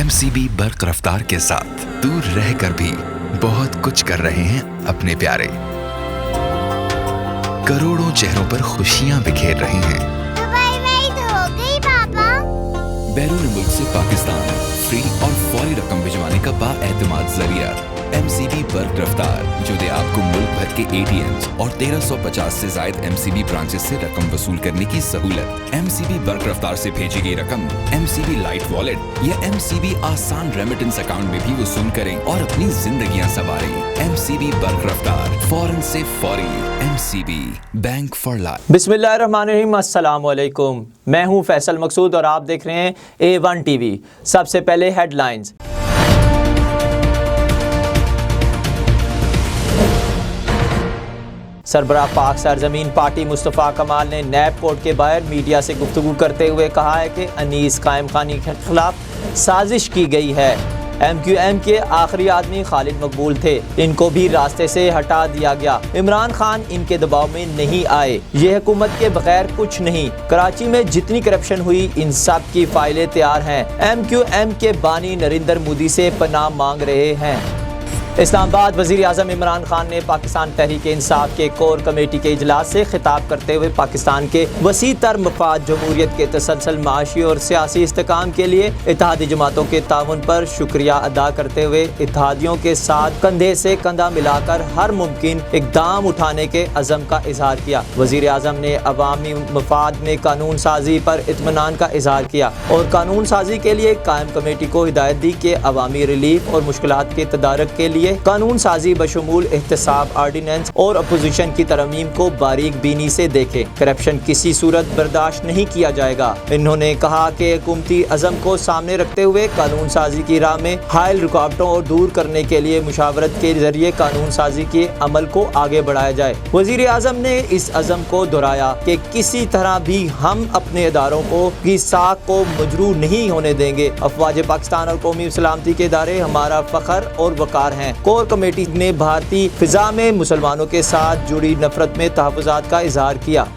MCB Barq रफ्तार के साथ दूर रहकर भी बहुत कुछ कर रहे हैं अपने प्यारे। करोड़ों चेहरों पर खुशियां बिखेर रहे हैं। दुबई में ही तो हो गई पापा। बैरून मुल्क से पाकिस्तान फ्री और फौरी रकम भिजवाने का बाएतमाद जरिया MCB बर्क रफ्तार, जो दे आपको मुल्क भर के ATMs और 1350 से जायद MCB ब्रांचेस से रकम वसूल करने की सहूलत। MCB बर्क रफ्तार से भेजी गई रकम MCB लाइट वॉलेट या MCB आसान रेमिटेंस अकाउंट में भी वसूल करें और अपनी जिंदगियां संवारें। MCB बर्क रफ्तार, फौरन से फौरी। MCB bank for life. बिस्मिल्लाहिर्रहमानिर्रहीम, अस्सलाम वालेकुम। मैं हूं फैसल मकसूद और आप देख रहे हैं A1 TV। सबसे पहले हेडलाइंस। सरबराह पाक सरजमीन पार्टी मुस्तफ़ा कमाल ने नैब कोर्ट के बाहर मीडिया से गुफ्तगू करते हुए कहा है कि अनीस कायम खानी के खिलाफ साजिश की गई है। MQM के आखिरी आदमी खालिद मकबूल थे, इनको भी रास्ते से हटा दिया गया। इमरान खान इनके दबाव में नहीं आए। ये हुकूमत के बगैर कुछ नहीं। कराची में जितनी करप्शन हुई इन सब की फाइलें तैयार हैं। MQM के बानी नरेंद्र मोदी से पनाह मांग रहे हैं। इस्लामाबाद वज़ीर आज़म इमरान खान ने पाकिस्तान तहरीक इंसाफ के कोर कमेटी के इजलास से खिताब करते हुए पाकिस्तान के वसी तर मफाद जमहूरियत के तसलसल माशी और सियासी इस्तेकाम के लिए इत्तेहादी जमातों के ताउन पर शुक्रिया अदा करते हुए इत्तेहादियों के साथ कंधे से कंधा मिलाकर हर मुमकिन इकदाम उठाने के अज़म का इजहार किया। वज़ीर आज़म ने अवामी मफाद में कानून साजी पर इत्मीनान का इजहार किया और कानून साजी के लिए कायम कमेटी को हिदायत दी कि अवामी रिलीफ और मुश्किलात के तदारक के लिए कानून साजी बशमूल एहतसाब आर्डिनेंस और अपोजिशन की तरमीम को बारीक बीनी से देखे। करप्शन किसी सूरत बर्दाश्त नहीं किया जाएगा। इन्होंने कहा कि हुकूमती अज़म को सामने रखते हुए कानून साजी की राह में हायल रुकावटों को दूर करने के लिए मुशावरत के जरिए कानून साजी के अमल को आगे बढ़ाया जाए। वज़ीर आज़म ने इस अज़म को दोहराया कि किसी तरह भी हम अपने इदारों को की साख को मजरू नहीं होने देंगे। अफवाज पाकिस्तान और कौमी सलामती के इदारे हमारा फख्र और वकार हैं। कोर कमेटी ने भारतीय फिजा में मुसलमानों के साथ जुड़ी नफरत में तहफ़्फ़ुज़ात का इजहार किया।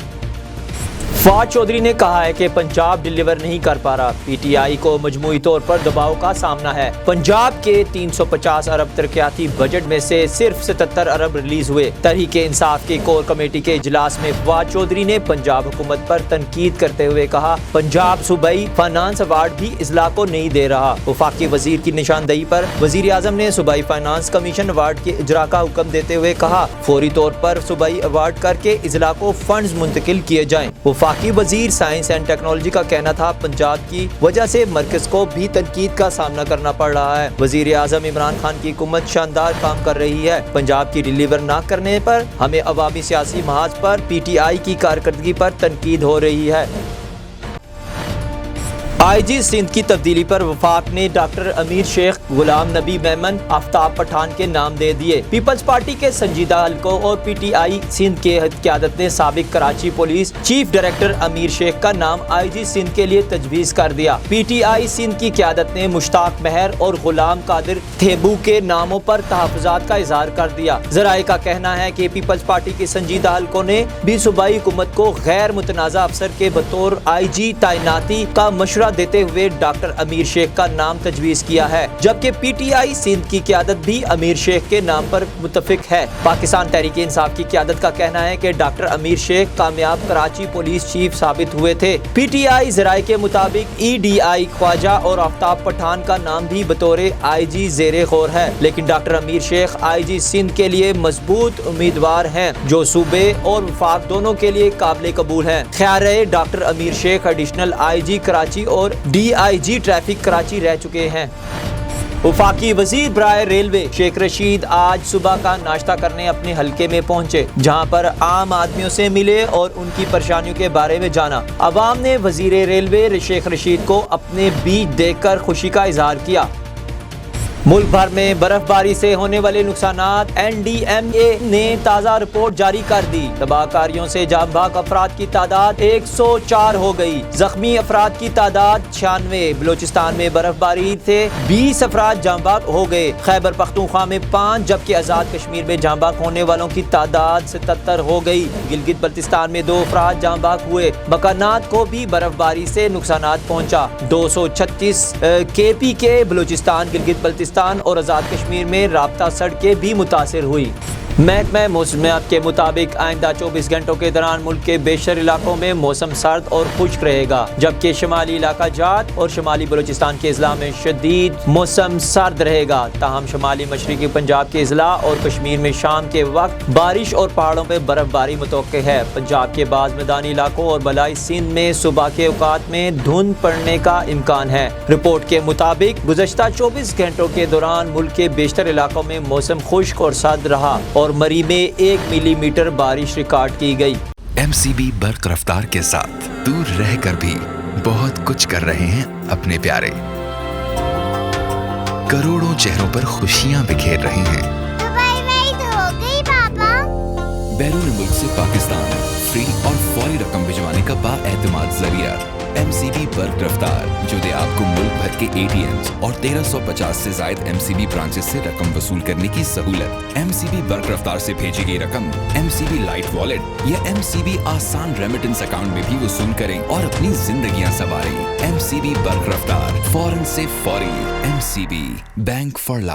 फवाद चौधरी ने कहा है कि पंजाब डिलीवर नहीं कर पा रहा। PTI को मजमूई तौर पर दबाव का सामना है। पंजाब के 350 अरब तरक्याती बजट में से सिर्फ 77 अरब रिलीज हुए। तहरीक इंसाफ की कोर कमेटी के इजलास में फवाद चौधरी ने पंजाब हुकूमत पर तनकीद करते हुए कहा, पंजाब सूबाई फाइनेंस अवार्ड भी इजला को नहीं दे रहा। वफाकी वजीर की निशानदही पर वजीर आज़म ने सूबाई फाइनेंस कमीशन अवार्ड के इजरा का हुक्म देते हुए कहा, फौरी तौर पर सूबाई अवार्ड करके इजला को फंड्स मुंतकिल किए जाएं। वफाकी वजीर साइंस एंड टेक्नोलॉजी का कहना था, पंजाब की वजह से मरकज को भी तनकीद का सामना करना पड़ रहा है। वजीर आज़म इमरान खान की हुकूमत शानदार काम कर रही है। पंजाब की डिलीवर न करने पर हमें अवामी सियासी महाज पर PTI की कारकर्दगी पर तनकीद हो रही है। IG सिंध की तब्दीली पर वफाक ने डॉक्टर अमीर शेख, गुलाम नबी मेमन, आफ्ताब पठान के नाम दे दिए। पीपल्स पार्टी के संजीदा हलकों और PTI सिंध के क़यादत ने साबिक कराची पुलिस चीफ डायरेक्टर अमीर शेख का नाम IG सिंध के लिए तजवीज़ कर दिया। PTI सिंध की क़यादत ने मुश्ताक महर और गुलाम कादिर थेबू के नामों पर तहफ़्फ़ुज़ात का इजहार कर दिया। ज़राए का कहना है कि पीपल्स पार्टी के संजीदा हलकों ने भी सूबाई हुकूमत को गैर मुतनाज़ा अफसर के बतौर IG तैनाती का मशवरा देते हुए डॉक्टर अमीर शेख का नाम तजवीज़ किया है, जबकि PTI सिंध की क़यादत भी अमीर शेख के नाम पर मुत्तफ़िक है। पाकिस्तान तहरीक इंसाफ की क़यादत का कहना है कि डॉक्टर अमीर शेख कामयाब कराची पुलिस चीफ साबित हुए थे। PTI ज़राए के मुताबिक EDI ख्वाजा और आफ्ताब पठान का नाम भी बतौर IG ज़ेरे गौर है, लेकिन डॉक्टर अमीर शेख IG सिंध के लिए मजबूत उम्मीदवार हैं, जो सूबे और वफाक दोनों के लिए काबिल कबूल हैं। ख्याल रहे, डॉक्टर अमीर शेख एडिशनल IG कराची और DIG ट्रैफिक कराची रह चुके हैं। वफाकी वजीर बराए रेलवे शेख रशीद आज सुबह का नाश्ता करने अपने हलके में पहुंचे, जहां पर आम आदमियों से मिले और उनकी परेशानियों के बारे में जाना। अवाम ने वजीर रेलवे शेख रशीद को अपने बीच देखकर खुशी का इजहार किया। ملک بھر میں برف باری سے ہونے والے نقصانات NDMA نے تازہ رپورٹ جاری کر دی۔ تباہ کاریوں سے جاں بحق افراد کی تعداد 104 ہو گئی، زخمی افراد کی تعداد 96۔ بلوچستان میں برف باری سے 20 افراد جاں بحق ہو گئے، خیبر پختونخوا میں 5 جبکہ آزاد کشمیر میں جاں بحق ہونے والوں کی تعداد 77 ہو گئی۔ گلگت بلتستان میں 2 افراد جاں بحق ہوئے، مکانات کو بھی برف باری سے نقصانات پہنچا۔ 236 KP کے بلوچستان، گلگت بلتستان اور آزاد کشمیر میں رابطہ سڑکیں بھی متاثر ہوئی۔ محکمہ موسمیات کے مطابق آئندہ 24 گھنٹوں کے دوران ملک کے بیشتر علاقوں میں موسم سرد اور خشک رہے گا، جبکہ شمالی علاقہ جات اور شمالی بلوچستان کے اضلاع میں شدید موسم سرد رہے گا۔ تاہم شمالی مشرقی پنجاب کے اضلاع اور کشمیر میں شام کے وقت بارش اور پہاڑوں پہ برف باری متوقع ہے۔ پنجاب کے بعض میدانی علاقوں اور بالائی سندھ میں صبح کے اوقات میں دھند پڑنے کا امکان ہے۔ رپورٹ کے مطابق گزشتہ 24 گھنٹوں کے دوران ملک کے بیشتر علاقوں میں موسم خشک اور سرد رہا اور مری میں 1 ملی میٹر بارش ریکارڈ کی گئی۔ MCB برق رفتار کے ساتھ دور رہ کر بھی بہت کچھ کر رہے ہیں اپنے پیارے، کروڑوں چہروں پر خوشیاں بکھیر رہے ہیں۔ دبئی میں ہی تو ہو گئی پاپا۔ بیرون ملک سے پاکستان فری اور فوری رقم بھجوانے کا بااعتماد ذریعہ MCB برق رفتار، جو دے آپ کو ملک بھر کے ATMs اور 1350 سے زائد MCB برانچز سے رقم وصول کرنے کی سہولت۔ MCB برق رفتار سے بھیجی گئی رقم MCB لائٹ والیٹ یا MCB آسان ریمیٹنس اکاؤنٹ میں بھی وصول کریں اور اپنی زندگیاں سنواریں۔ MCB برق رفتار، فوراً سے فوری۔ MCB bank for life.